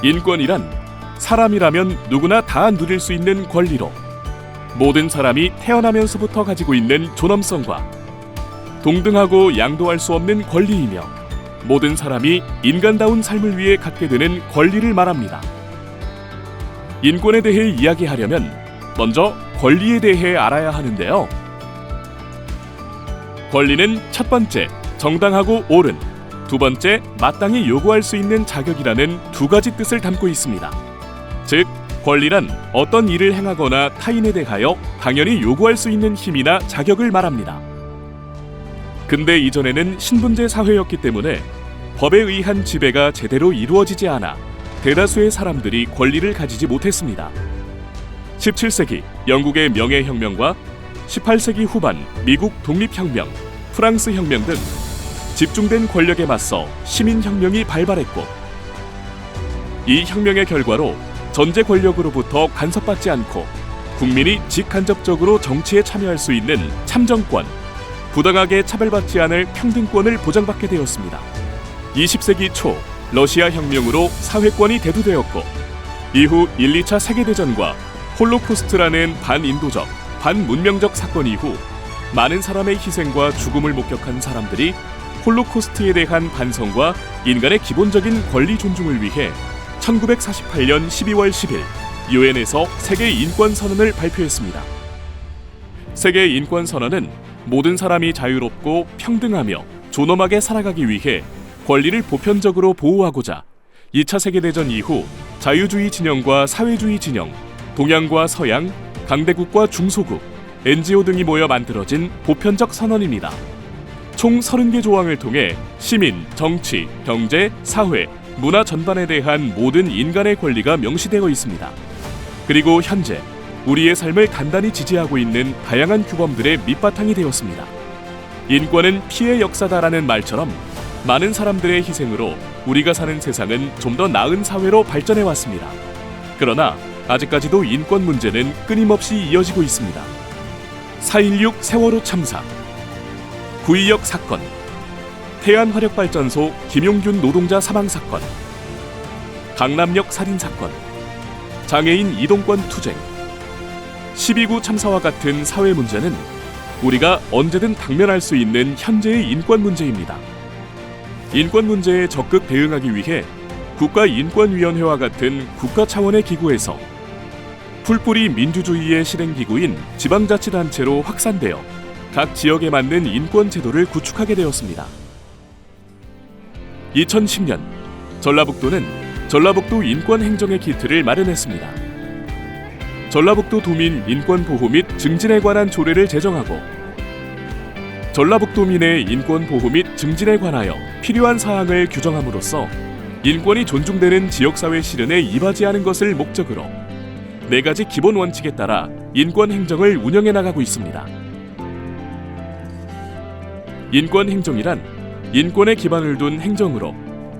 인권이란 사람이라면 누구나 다 누릴 수 있는 권리로 모든 사람이 태어나면서부터 가지고 있는 존엄성과 동등하고 양도할 수 없는 권리이며 모든 사람이 인간다운 삶을 위해 갖게 되는 권리를 말합니다. 인권에 대해 이야기하려면 먼저 권리에 대해 알아야 하는데요. 권리는 첫 번째, 정당하고 옳은, 두 번째, 마땅히 요구할 수 있는 자격이라는 두 가지 뜻을 담고 있습니다. 즉, 권리란 어떤 일을 행하거나 타인에 대하여 당연히 요구할 수 있는 힘이나 자격을 말합니다. 근대 이전에는 신분제 사회였기 때문에 법에 의한 지배가 제대로 이루어지지 않아 대다수의 사람들이 권리를 가지지 못했습니다. 17세기 영국의 명예혁명과 18세기 후반 미국 독립혁명, 프랑스 혁명 등 집중된 권력에 맞서 시민혁명이 발발했고, 이 혁명의 결과로 전제 권력으로부터 간섭받지 않고 국민이 직간접적으로 정치에 참여할 수 있는 참정권, 부당하게 차별받지 않을 평등권을 보장받게 되었습니다. 20세기 초 러시아 혁명으로 사회권이 대두되었고, 이후 1, 2차 세계대전과 홀로코스트라는 반인도적, 반문명적 사건 이후 많은 사람의 희생과 죽음을 목격한 사람들이 홀로코스트에 대한 반성과 인간의 기본적인 권리 존중을 위해 1948년 12월 10일 유엔에서 세계 인권 선언을 발표했습니다. 세계 인권 선언은 모든 사람이 자유롭고 평등하며 존엄하게 살아가기 위해 권리를 보편적으로 보호하고자 2차 세계대전 이후 자유주의 진영과 사회주의 진영, 동양과 서양, 강대국과 중소국, NGO 등이 모여 만들어진 보편적 선언입니다. 총 30개 조항을 통해 시민, 정치, 경제, 사회, 문화 전반에 대한 모든 인간의 권리가 명시되어 있습니다. 그리고 현재 우리의 삶을 단단히 지지하고 있는 다양한 규범들의 밑바탕이 되었습니다. 인권은 피해 역사다라는 말처럼 많은 사람들의 희생으로 우리가 사는 세상은 좀 더 나은 사회로 발전해 왔습니다. 그러나 아직까지도 인권 문제는 끊임없이 이어지고 있습니다. 4.16 세월호 참사, 구의역 사건, 태안화력발전소 김용균 노동자 사망 사건, 강남역 살인 사건, 장애인 이동권 투쟁, 12구 참사와 같은 사회 문제는 우리가 언제든 당면할 수 있는 현재의 인권 문제입니다. 인권 문제에 적극 대응하기 위해 국가인권위원회와 같은 국가 차원의 기구에서 풀뿌리 민주주의의 실행기구인 지방자치단체로 확산되어 각 지역에 맞는 인권 제도를 구축하게 되었습니다. 2010년 전라북도는 전라북도 인권행정의 기틀을 마련했습니다. 전라북도 도민 인권보호 및 증진에 관한 조례를 제정하고 전라북도민의 인권보호 및 증진에 관하여 필요한 사항을 규정함으로써 인권이 존중되는 지역사회 실현에 이바지하는 것을 목적으로 4가지 기본 원칙에 따라 인권행정을 운영해 나가고 있습니다. 인권행정이란 인권에 기반을 둔 행정으로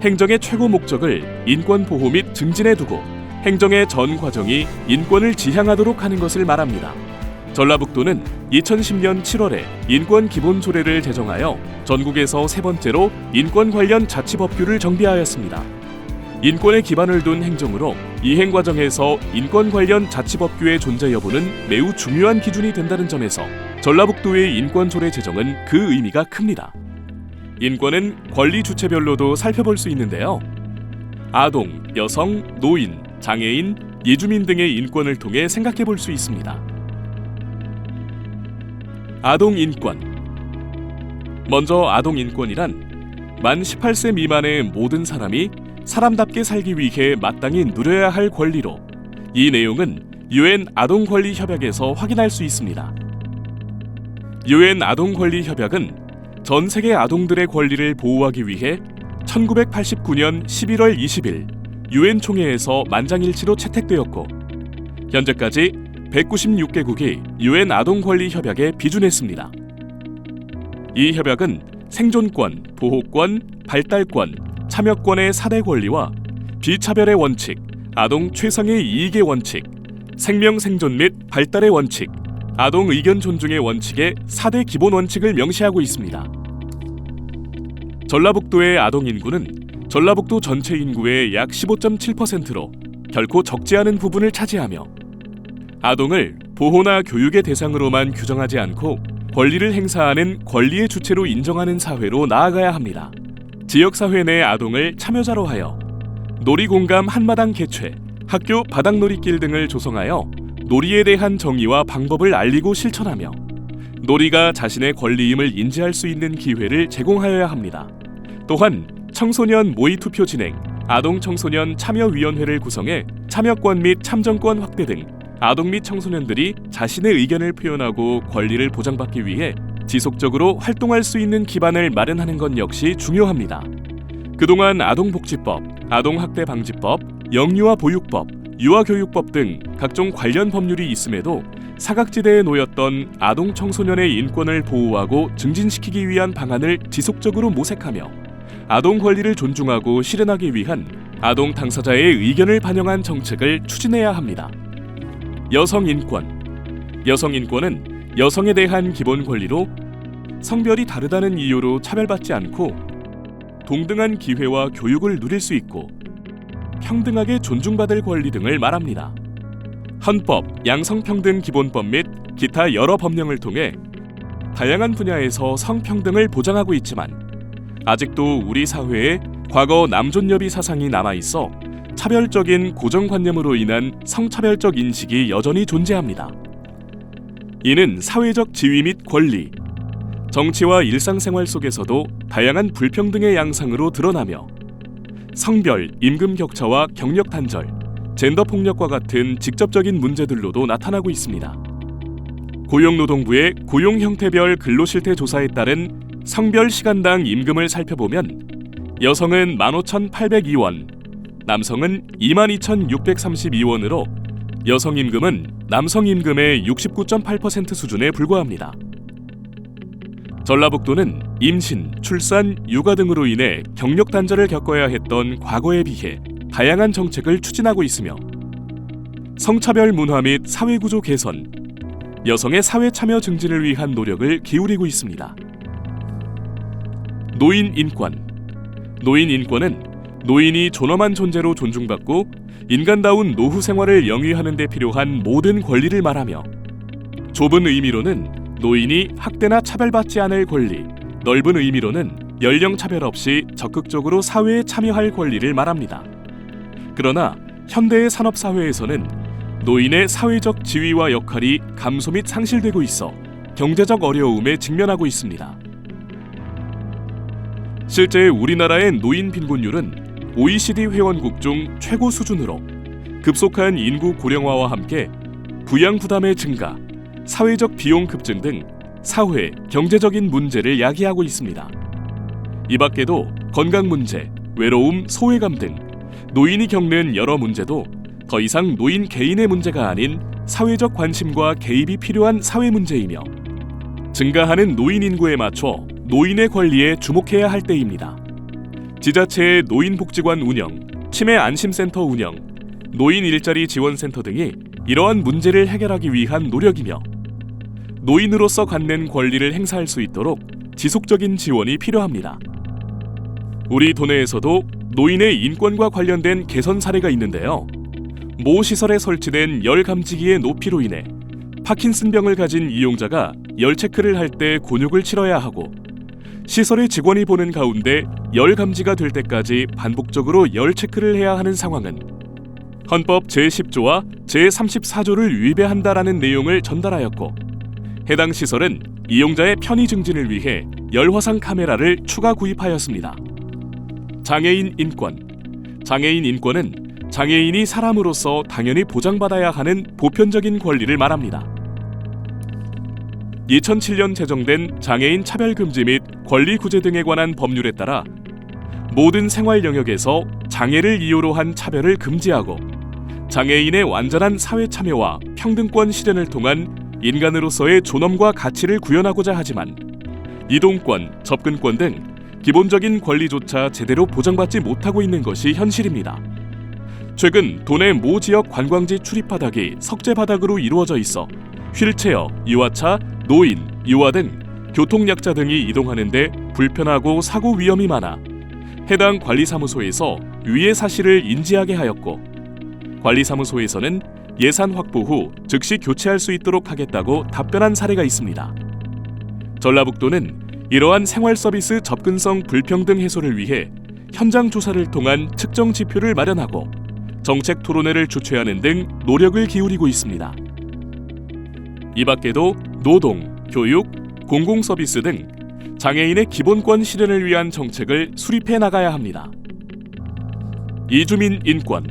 행정의 최고 목적을 인권 보호 및 증진에 두고 행정의 전 과정이 인권을 지향하도록 하는 것을 말합니다. 전라북도는 2010년 7월에 인권기본조례를 제정하여 전국에서 세 번째로 인권 관련 자치법규를 정비하였습니다. 인권에 기반을 둔 행정으로 이행 과정에서 인권 관련 자치법규의 존재 여부는 매우 중요한 기준이 된다는 점에서 전라북도의 인권조례 제정은 그 의미가 큽니다. 인권은 권리 주체별로도 살펴볼 수 있는데요. 아동, 여성, 노인, 장애인, 예주민 등의 인권을 통해 생각해 볼 수 있습니다. 아동 인권. 먼저 아동 인권이란 만 18세 미만의 모든 사람이 사람답게 살기 위해 마땅히 누려야 할 권리로, 이 내용은 유엔 아동 권리 협약에서 확인할 수 있습니다. 유엔 아동 권리 협약은 전 세계 아동들의 권리를 보호하기 위해 1989년 11월 20일 유엔 총회에서 만장일치로 채택되었고, 현재까지 196개국이 유엔 아동 권리 협약에 비준했습니다. 이 협약은 생존권, 보호권, 발달권, 참여권의 4대 권리와 비차별의 원칙, 아동 최상의 이익의 원칙, 생명 생존 및 발달의 원칙, 아동 의견 존중의 원칙의 4대 기본 원칙을 명시하고 있습니다. 전라북도의 아동 인구는 전라북도 전체 인구의 약 15.7%로 결코 적지 않은 부분을 차지하며 아동을 보호나 교육의 대상으로만 규정하지 않고 권리를 행사하는 권리의 주체로 인정하는 사회로 나아가야 합니다. 지역사회 내 아동을 참여자로 하여 놀이공감 한마당 개최, 학교 바닥놀이길 등을 조성하여 놀이에 대한 정의와 방법을 알리고 실천하며 놀이가 자신의 권리임을 인지할 수 있는 기회를 제공하여야 합니다. 또한 청소년 모의투표 진행, 아동청소년 참여위원회를 구성해 참여권 및 참정권 확대 등 아동 및 청소년들이 자신의 의견을 표현하고 권리를 보장받기 위해 지속적으로 활동할 수 있는 기반을 마련하는 것 역시 중요합니다. 그동안 아동복지법, 아동학대방지법, 영유아 보육법, 유아교육법 등 각종 관련 법률이 있음에도 사각지대에 놓였던 아동 청소년의 인권을 보호하고 증진시키기 위한 방안을 지속적으로 모색하며 아동 권리를 존중하고 실현하기 위한 아동 당사자의 의견을 반영한 정책을 추진해야 합니다. 여성 인권. 여성 인권은 여성에 대한 기본 권리로 성별이 다르다는 이유로 차별받지 않고 동등한 기회와 교육을 누릴 수 있고 평등하게 존중받을 권리 등을 말합니다. 헌법, 양성평등기본법 및 기타 여러 법령을 통해 다양한 분야에서 성평등을 보장하고 있지만 아직도 우리 사회에 과거 남존여비 사상이 남아있어 차별적인 고정관념으로 인한 성차별적 인식이 여전히 존재합니다. 이는 사회적 지위 및 권리, 정치와 일상생활 속에서도 다양한 불평등의 양상으로 드러나며 성별, 임금 격차와 경력 단절, 젠더 폭력과 같은 직접적인 문제들로도 나타나고 있습니다. 고용노동부의 고용형태별 근로실태 조사에 따른 성별 시간당 임금을 살펴보면 여성은 15,802원, 남성은 22,632원으로 여성 임금은 남성 임금의 69.8% 수준에 불과합니다. 전라북도는 임신, 출산, 육아 등으로 인해 경력 단절을 겪어야 했던 과거에 비해 다양한 정책을 추진하고 있으며 성차별 문화 및 사회구조 개선, 여성의 사회 참여 증진을 위한 노력을 기울이고 있습니다. 노인 인권. 노인 인권은 노인이 존엄한 존재로 존중받고 인간다운 노후 생활을 영위하는 데 필요한 모든 권리를 말하며 좁은 의미로는 노인이 학대나 차별받지 않을 권리, 넓은 의미로는 연령 차별 없이 적극적으로 사회에 참여할 권리를 말합니다. 그러나 현대의 산업사회에서는 노인의 사회적 지위와 역할이 감소 및 상실되고 있어 경제적 어려움에 직면하고 있습니다. 실제 우리나라의 노인 빈곤율은 OECD 회원국 중 최고 수준으로 급속한 인구 고령화와 함께 부양 부담의 증가, 사회적 비용 급증 등 사회, 경제적인 문제를 야기하고 있습니다. 이 밖에도 건강 문제, 외로움, 소외감 등 노인이 겪는 여러 문제도 더 이상 노인 개인의 문제가 아닌 사회적 관심과 개입이 필요한 사회 문제이며 증가하는 노인 인구에 맞춰 노인의 권리에 주목해야 할 때입니다. 지자체의 노인복지관 운영, 치매 안심센터 운영, 노인 일자리 지원센터 등이 이러한 문제를 해결하기 위한 노력이며 노인으로서 갖는 권리를 행사할 수 있도록 지속적인 지원이 필요합니다. 우리 도내에서도 노인의 인권과 관련된 개선 사례가 있는데요. 모 시설에 설치된 열 감지기의 높이로 인해 파킨슨병을 가진 이용자가 열 체크를 할 때 곤욕을 치러야 하고 시설의 직원이 보는 가운데 열 감지가 될 때까지 반복적으로 열 체크를 해야 하는 상황은 헌법 제10조와 제34조를 위배한다라는 내용을 전달하였고 해당 시설은 이용자의 편의 증진을 위해 열화상 카메라를 추가 구입하였습니다. 장애인 인권. 장애인 인권은 장애인이 사람으로서 당연히 보장받아야 하는 보편적인 권리를 말합니다. 2007년 제정된 장애인 차별금지 및 권리구제 등에 관한 법률에 따라 모든 생활 영역에서 장애를 이유로 한 차별을 금지하고 장애인의 완전한 사회 참여와 평등권 실현을 통한 인간으로서의 존엄과 가치를 구현하고자 하지만 이동권, 접근권 등 기본적인 권리조차 제대로 보장받지 못하고 있는 것이 현실입니다. 최근 도내 모 지역 관광지 출입바닥이 석재바닥으로 이루어져 있어 휠체어, 유아차, 노인, 유아 등 교통약자 등이 이동하는 데 불편하고 사고 위험이 많아 해당 관리사무소에서 위의 사실을 인지하게 하였고, 관리사무소에서는 예산 확보 후 즉시 교체할 수 있도록 하겠다고 답변한 사례가 있습니다. 전라북도는 이러한 생활서비스 접근성 불평등 해소를 위해 현장 조사를 통한 측정 지표를 마련하고 정책 토론회를 주최하는 등 노력을 기울이고 있습니다. 이 밖에도 노동, 교육, 공공서비스 등 장애인의 기본권 실현을 위한 정책을 수립해 나가야 합니다. 이주민 인권.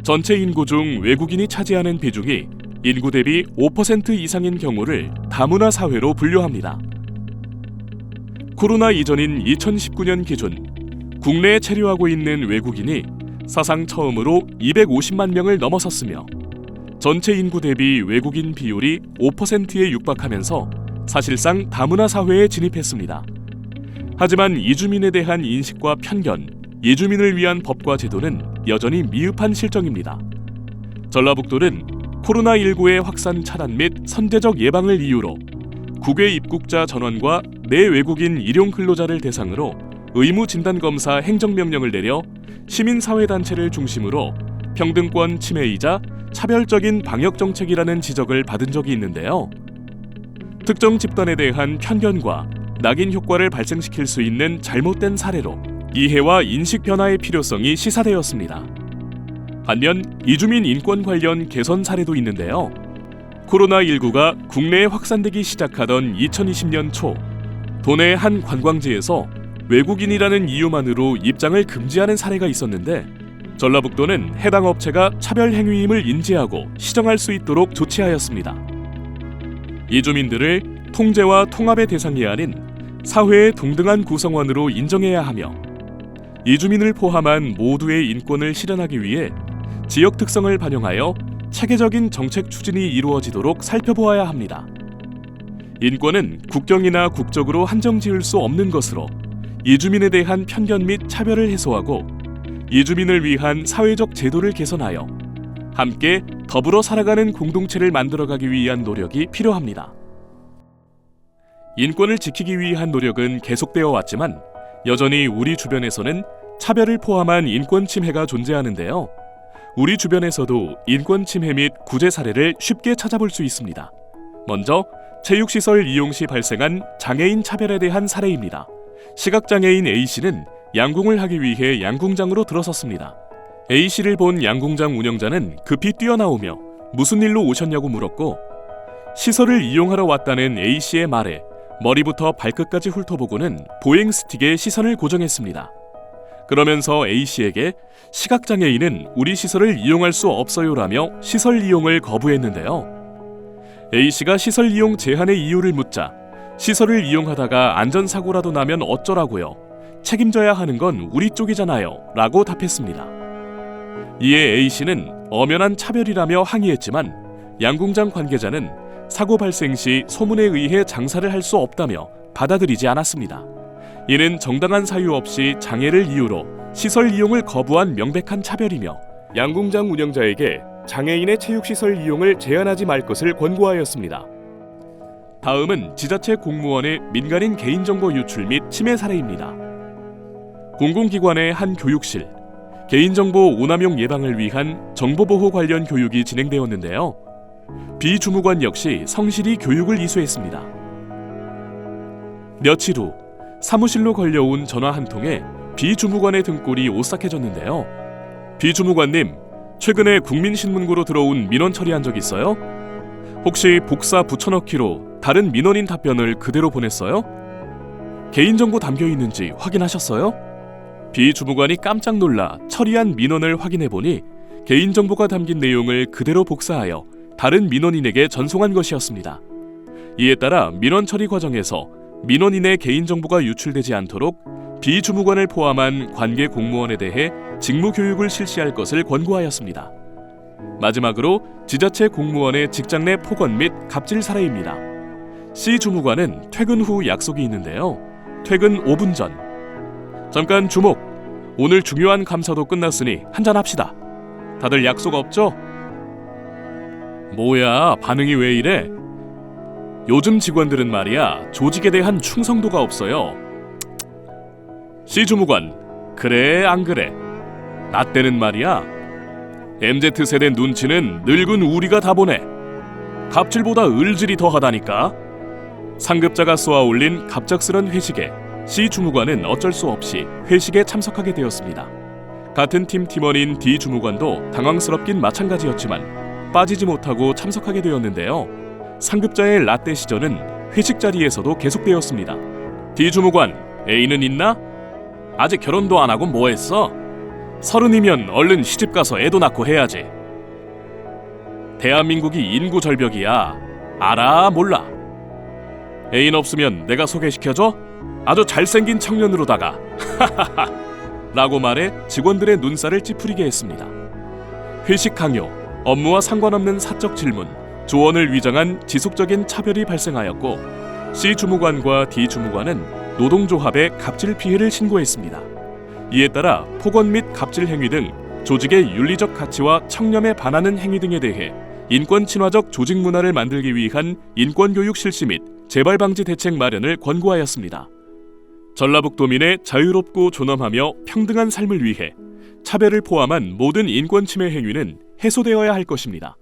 전체 인구 중 외국인이 차지하는 비중이 인구 대비 5% 이상인 경우를 다문화 사회로 분류합니다. 코로나 이전인 2019년 기준 국내에 체류하고 있는 외국인이 사상 처음으로 250만 명을 넘어섰으며 전체 인구 대비 외국인 비율이 5%에 육박하면서 사실상 다문화 사회에 진입했습니다. 하지만 이주민에 대한 인식과 편견, 이주민을 위한 법과 제도는 여전히 미흡한 실정입니다. 전라북도는 코로나19의 확산 차단 및 선제적 예방을 이유로 국외 입국자 전원과 내외국인 일용 근로자를 대상으로 의무 진단검사 행정명령을 내려 시민사회단체를 중심으로 평등권 침해이자 차별적인 방역정책이라는 지적을 받은 적이 있는데요. 특정 집단에 대한 편견과 낙인 효과를 발생시킬 수 있는 잘못된 사례로 이해와 인식 변화의 필요성이 시사되었습니다. 반면 이주민 인권 관련 개선 사례도 있는데요. 코로나19가 국내에 확산되기 시작하던 2020년 초 도내 한 관광지에서 외국인이라는 이유만으로 입장을 금지하는 사례가 있었는데 전라북도는 해당 업체가 차별 행위임을 인지하고 시정할 수 있도록 조치하였습니다. 이주민들을 통제와 통합의 대상이 아닌 사회의 동등한 구성원으로 인정해야 하며 이주민을 포함한 모두의 인권을 실현하기 위해 지역 특성을 반영하여 체계적인 정책 추진이 이루어지도록 살펴보아야 합니다. 인권은 국경이나 국적으로 한정지을 수 없는 것으로 이주민에 대한 편견 및 차별을 해소하고 이주민을 위한 사회적 제도를 개선하여 함께 더불어 살아가는 공동체를 만들어가기 위한 노력이 필요합니다. 인권을 지키기 위한 노력은 계속되어 왔지만 여전히 우리 주변에서는 차별을 포함한 인권 침해가 존재하는데요. 우리 주변에서도 인권 침해 및 구제 사례를 쉽게 찾아볼 수 있습니다. 먼저 체육시설 이용 시 발생한 장애인 차별에 대한 사례입니다. 시각장애인 A씨는 양궁을 하기 위해 양궁장으로 들어섰습니다. A씨를 본 양궁장 운영자는 급히 뛰어나오며 무슨 일로 오셨냐고 물었고 시설을 이용하러 왔다는 A씨의 말에 머리부터 발끝까지 훑어보고는 보행 스틱에 시선을 고정했습니다. 그러면서 A씨에게 시각장애인은 우리 시설을 이용할 수 없어요라며 시설 이용을 거부했는데요. A씨가 시설 이용 제한의 이유를 묻자 시설을 이용하다가 안전사고라도 나면 어쩌라고요? 책임져야 하는 건 우리 쪽이잖아요 라고 답했습니다. 이에 A씨는 엄연한 차별이라며 항의했지만 양궁장 관계자는 사고 발생 시 소문에 의해 장사를 할 수 없다며 받아들이지 않았습니다. 이는 정당한 사유 없이 장애를 이유로 시설 이용을 거부한 명백한 차별이며 양궁장 운영자에게 장애인의 체육시설 이용을 제한하지 말 것을 권고하였습니다. 다음은 지자체 공무원의 민간인 개인정보 유출 및 침해 사례입니다. 공공기관의 한 교육실, 개인정보 오남용 예방을 위한 정보보호 관련 교육이 진행되었는데요. 비주무관 역시 성실히 교육을 이수했습니다. 며칠 후 사무실로 걸려온 전화 한 통에 비주무관의 등골이 오싹해졌는데요. 비주무관님, 최근에 국민신문고로 들어온 민원 처리한 적 있어요? 혹시 복사 붙여넣기로 다른 민원인 답변을 그대로 보냈어요? 개인정보 담겨 있는지 확인하셨어요? 비주무관이 깜짝 놀라 처리한 민원을 확인해보니 개인정보가 담긴 내용을 그대로 복사하여 다른 민원인에게 전송한 것이었습니다. 이에 따라 민원 처리 과정에서 민원인의 개인정보가 유출되지 않도록 비주무관을 포함한 관계 공무원에 대해 직무교육을 실시할 것을 권고하였습니다. 마지막으로 지자체 공무원의 직장 내 폭언 및 갑질 사례입니다. C 주무관은 퇴근 후 약속이 있는데요. 퇴근 5분 전 잠깐 주목! 오늘 중요한 감사도 끝났으니 한잔합시다. 다들 약속 없죠? 뭐야, 반응이 왜 이래? 요즘 직원들은 말이야, 조직에 대한 충성도가 없어요. C 주무관, 그래 안 그래? 나 때는 말이야. MZ세대 눈치는 늙은 우리가 다 보네. 갑질보다 을질이 더하다니까. 상급자가 쏘아올린 갑작스런 회식에 C 주무관은 어쩔 수 없이 회식에 참석하게 되었습니다. 같은 팀 팀원인 D 주무관도 당황스럽긴 마찬가지였지만 빠지지 못하고 참석하게 되었는데요. 상급자의 라떼 시전은 회식 자리에서도 계속되었습니다. D 주무관, 애인은 있나? 아직 결혼도 안 하고 뭐 했어? 30이면 얼른 시집 가서 애도 낳고 해야지. 대한민국이 인구 절벽이야. 알아 몰라? 애인 없으면 내가 소개시켜줘? 아주 잘생긴 청년으로다가 하하하 라고 말해 직원들의 눈살을 찌푸리게 했습니다. 회식 강요, 업무와 상관없는 사적 질문, 조언을 위장한 지속적인 차별이 발생하였고 C 주무관과 D 주무관은 노동조합에 갑질 피해를 신고했습니다. 이에 따라 폭언 및 갑질 행위 등 조직의 윤리적 가치와 청렴에 반하는 행위 등에 대해 인권 친화적 조직 문화를 만들기 위한 인권교육 실시 및 재발 방지 대책 마련을 권고하였습니다. 전라북도민의 자유롭고 존엄하며 평등한 삶을 위해 차별을 포함한 모든 인권 침해 행위는 해소되어야 할 것입니다.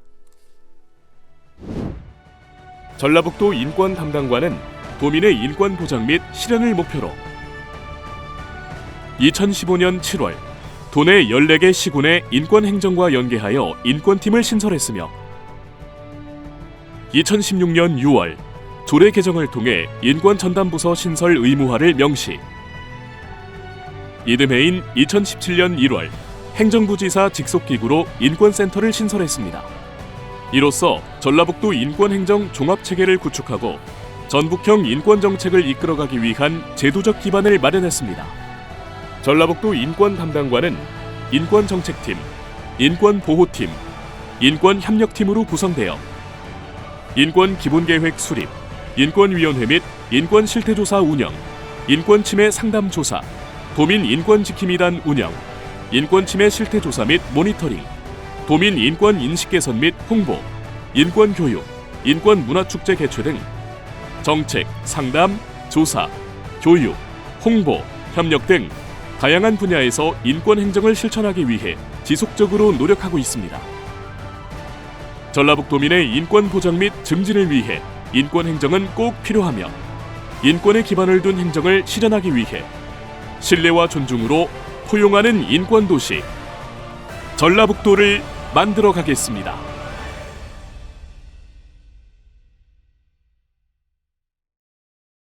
전라북도 인권 담당관은 도민의 인권 보장 및 실현을 목표로 2015년 7월 도내 14개 시군의 인권행정과 연계하여 인권팀을 신설했으며 2016년 6월 조례 개정을 통해 인권전담부서 신설 의무화를 명시. 이듬해인 2017년 1월 행정부지사 직속기구로 인권센터를 신설했습니다. 이로써 전라북도 인권행정 종합체계를 구축하고 전북형 인권정책을 이끌어가기 위한 제도적 기반을 마련했습니다. 전라북도 인권담당관은 인권정책팀, 인권보호팀, 인권협력팀으로 구성되어 인권기본계획 수립, 인권위원회 및 인권실태조사 운영, 인권침해 상담조사, 도민인권지킴이단 운영, 인권침해 실태조사 및 모니터링, 도민인권인식 개선 및 홍보, 인권교육, 인권문화축제 개최 등 정책, 상담, 조사, 교육, 홍보, 협력 등 다양한 분야에서 인권행정을 실천하기 위해 지속적으로 노력하고 있습니다. 전라북도민의 인권 보장 및 증진을 위해 인권행정은 꼭 필요하며 인권에 기반을 둔 행정을 실현하기 위해 신뢰와 존중으로 포용하는 인권도시 전라북도를 만들어 가겠습니다.